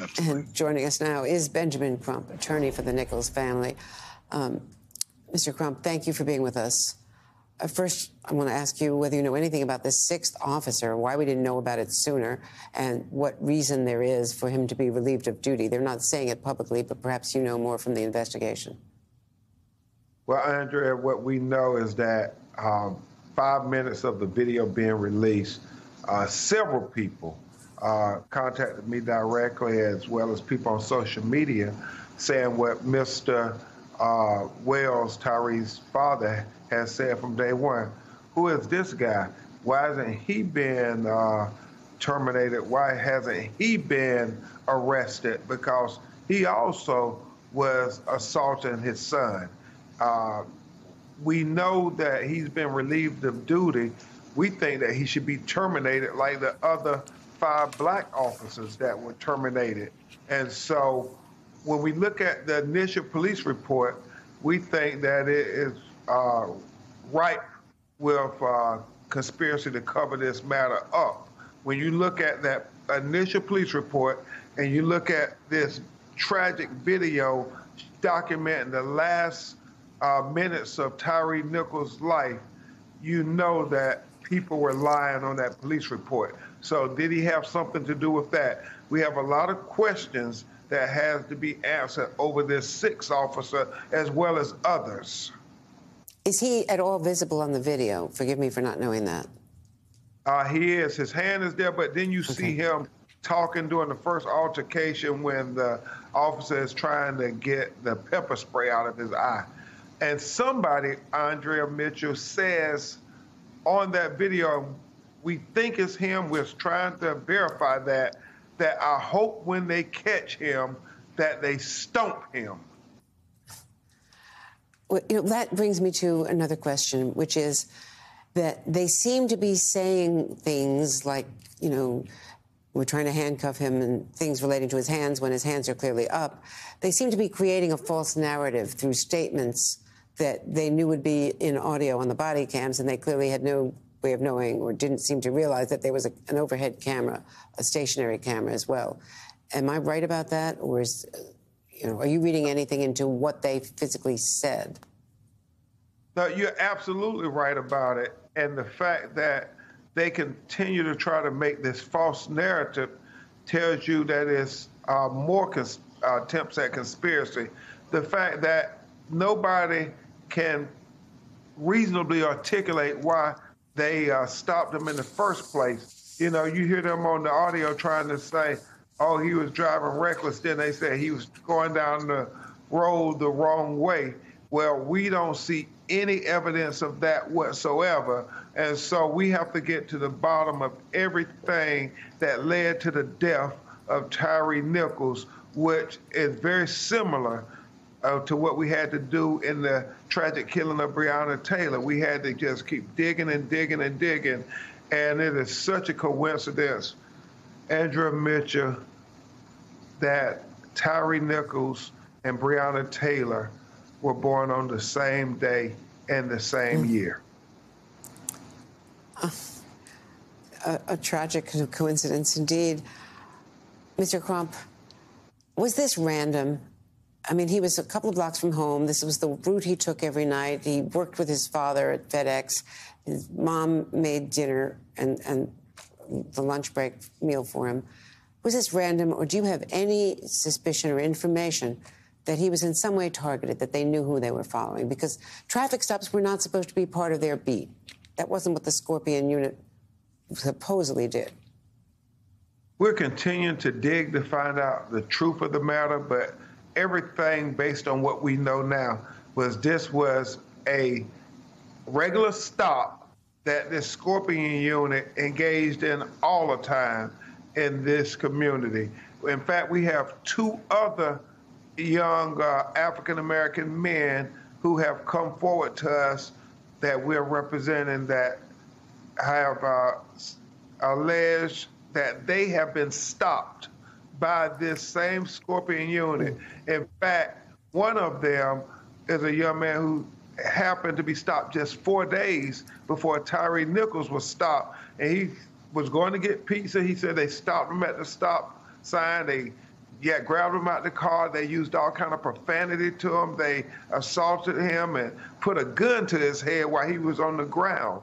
Absolutely. And joining us now is Benjamin Crump, attorney for the Nichols family. Mr. Crump, thank you for being with us. First, I want to ask you whether you know anything about this sixth officer, why we didn't know about it sooner, and what reason there is for him to be relieved of duty. They're not saying it publicly, but perhaps you know more from the investigation. Well, Andrea, what we know is that 5 minutes of the video being released, several people contacted me directly, as well as people on social media, saying what Mr. Wells, Tyree's father, has said from day one. Who is this guy? Why hasn't he been terminated? Why hasn't he been arrested? Because he also was assaulting his son. We know that he's been relieved of duty. We think that he should be terminated like the other 5 black officers that were terminated. And so when we look at the initial police report, we think that it is ripe with conspiracy to cover this matter up. When you look at that initial police report and you look at this tragic video documenting the last minutes of Tyre Nichols' life, you know that people were lying on that police report. So did he have something to do with that? We have a lot of questions that has to be answered over this 6th officer as well as others. Is he at all visible on the video? Forgive me for not knowing that. He is. His hand is there, but then you see him talking during the first altercation when the officer is trying to get the pepper spray out of his eye. And somebody, Andrea Mitchell, says on that video, we think it's him, we're trying to verify that I hope when they catch him that they stomp him. Well, that brings me to another question, which is that they seem to be saying things like, we're trying to handcuff him and things relating to his hands when his hands are clearly up. They seem to be creating a false narrative through statements that they knew would be in audio on the body cams, and they clearly had no way of knowing or didn't seem to realize that there was an overhead camera, a stationary camera as well. Am I right about that? Or is, are you reading anything into what they physically said? No, you're absolutely right about it. And the fact that they continue to try to make this false narrative tells you that it's more attempts at conspiracy. The fact that nobody can reasonably articulate why they stopped him in the first place. You hear them on the audio trying to say, oh, he was driving reckless. Then they say he was going down the road the wrong way. Well, we don't see any evidence of that whatsoever. And so we have to get to the bottom of everything that led to the death of Tyre Nichols, which is very similar to what we had to do in the tragic killing of Breonna Taylor. We had to just keep digging and digging and digging. And it is such a coincidence, Andrea Mitchell, that Tyre Nichols and Breonna Taylor were born on the same day and the same year. A tragic coincidence indeed. Mr. Crump, was this random? I mean, he was a couple of blocks from home. This was the route he took every night. He worked with his father at FedEx. His mom made dinner and the lunch break meal for him. Was this random, or do you have any suspicion or information that he was in some way targeted, that they knew who they were following? Because traffic stops were not supposed to be part of their beat. That wasn't what the Scorpion unit supposedly did. We're continuing to dig to find out the truth of the matter, but everything based on what we know now was this was a regular stop that this Scorpion unit engaged in all the time in this community. In fact, we have 2 other young African-American men who have come forward to us that we're representing that have alleged that they have been stopped by this same Scorpion unit. In fact, one of them is a young man who happened to be stopped just 4 days before Tyre Nichols was stopped. And he was going to get pizza. He said they stopped him at the stop sign. They grabbed him out the car. They used all kind of profanity to him. They assaulted him and put a gun to his head while he was on the ground.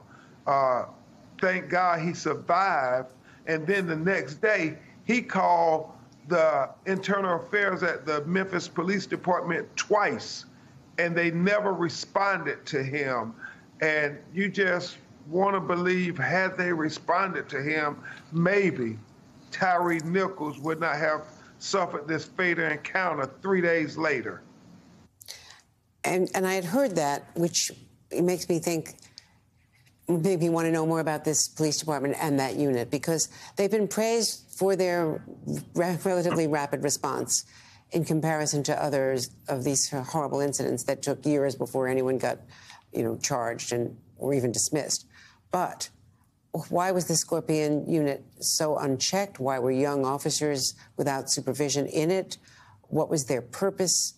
Thank God he survived. And then the next day, he called the internal affairs at the Memphis Police Department twice, and they never responded to him. And you just want to believe, had they responded to him, maybe Tyre Nichols would not have suffered this fatal encounter 3 days later. And I had heard that, which makes me think, maybe want to know more about this police department and that unit, because they've been praised for their relatively rapid response in comparison to others of these horrible incidents that took years before anyone got, charged or even dismissed. But why was the Scorpion unit so unchecked? Why were young officers without supervision in it? What was their purpose?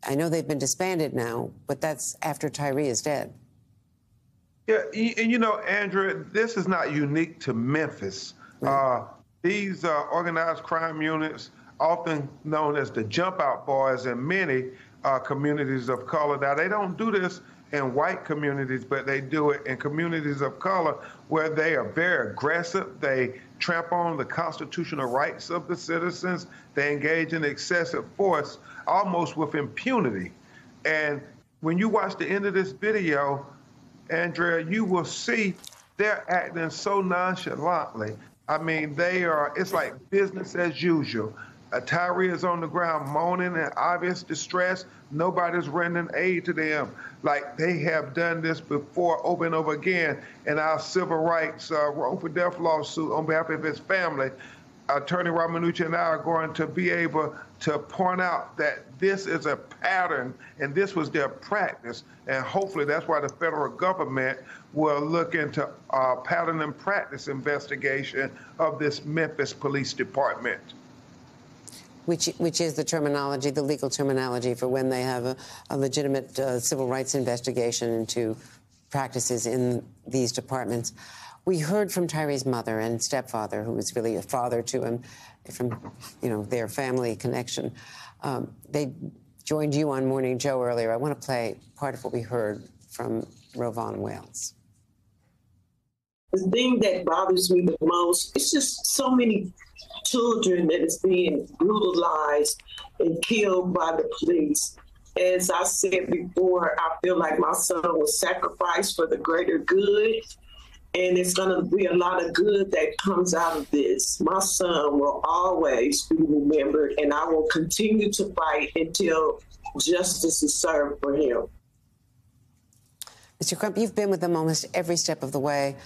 I know they've been disbanded now, but that's after Tyre is dead. Yeah, and Andrea, this is not unique to Memphis. Right. These organized crime units, often known as the Jump Out Boys in many communities of color. Now, they don't do this in white communities, but they do it in communities of color where they are very aggressive. They trample on the constitutional rights of the citizens. They engage in excessive force, almost with impunity. And when you watch the end of this video, Andrea, you will see they're acting so nonchalantly. I mean, it's like business as usual. Tyre is on the ground moaning in obvious distress. Nobody's rendering aid to them. Like they have done this before over and over again in our civil rights wrongful death lawsuit on behalf of his family. Attorney Ramanucci and I are going to be able to point out that this is a pattern and this was their practice. And hopefully that's why the federal government will look into pattern and practice investigation of this Memphis Police Department. Which is the terminology, the legal terminology for when they have a legitimate civil rights investigation into practices in these departments. We heard from Tyre's mother and stepfather, who was really a father to him, from their family connection. They joined you on Morning Joe earlier. I want to play part of what we heard from Rovon Wales. The thing that bothers me the most is just so many children that is being brutalized and killed by the police. As I said before, I feel like my son was sacrificed for the greater good, and it's going to be a lot of good that comes out of this. My son will always be remembered, and I will continue to fight until justice is served for him. Mr. Crump, you've been with them almost every step of the way.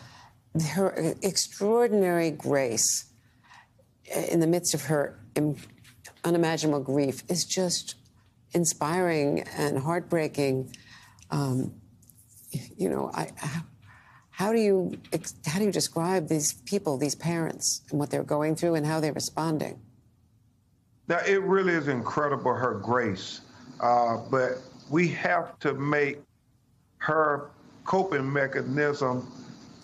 Her extraordinary grace in the midst of her unimaginable grief is just inspiring and heartbreaking. How do you describe these people, these parents, and what they're going through and how they're responding? Now, it really is incredible, her grace, but we have to make her coping mechanism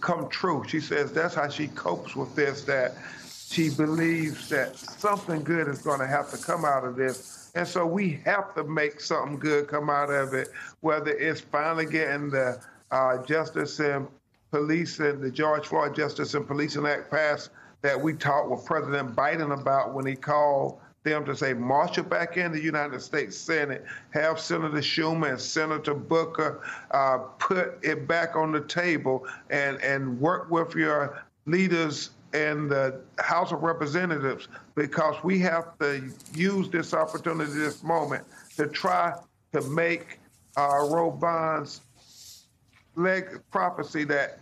come true. She says that's how she copes with this, that she believes that something good is going to have to come out of this. And so we have to make something good come out of it, whether it's finally getting the Justice and Policing, the George Floyd Justice and Policing Act passed that we talked with President Biden about when he called them to say, marshal back in the United States Senate, have Senator Schumer and Senator Booker put it back on the table and work with your leaders in the House of Representatives, because we have to use this opportunity, this moment, to try to make Rovon's prophecy that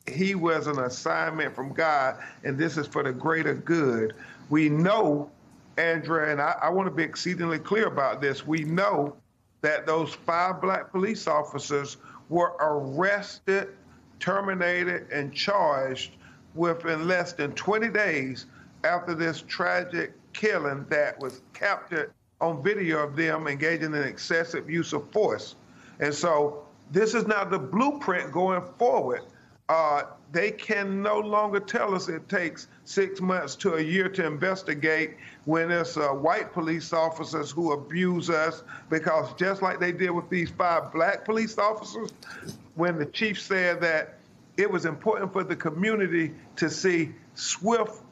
he was an assignment from God and this is for the greater good. We know, Andrea, and I want to be exceedingly clear about this, we know that those 5 black police officers were arrested, terminated, and charged within less than 20 days after this tragic killing that was captured on video of them engaging in excessive use of force. And so this is now the blueprint going forward. they can no longer tell us it takes 6 months to a year to investigate when it's white police officers who abuse us, because just like they did with these 5 black police officers, when the chief said that it was important for the community to see swift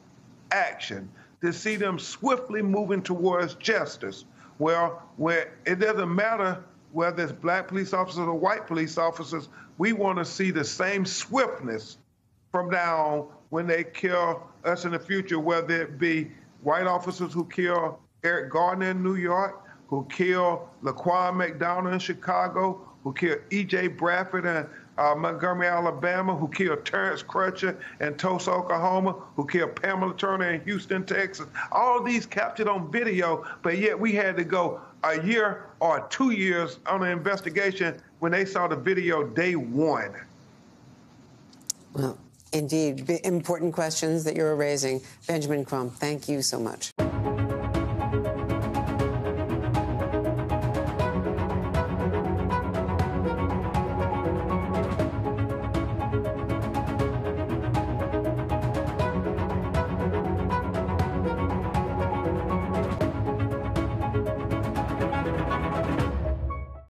action, to see them swiftly moving towards justice. Well, where it doesn't matter whether it's black police officers or white police officers, we want to see the same swiftness from now on when they kill us in the future, whether it be white officers who kill Eric Gardner in New York, who kill Laquan McDonald in Chicago, who killed E.J. Bradford in Montgomery, Alabama, who killed Terrence Crutcher in Tulsa, Oklahoma, who killed Pamela Turner in Houston, Texas. All these captured on video, but yet we had to go a year or 2 years on an investigation when they saw the video day one. Well, indeed, important questions that you're raising. Benjamin Crump, thank you so much.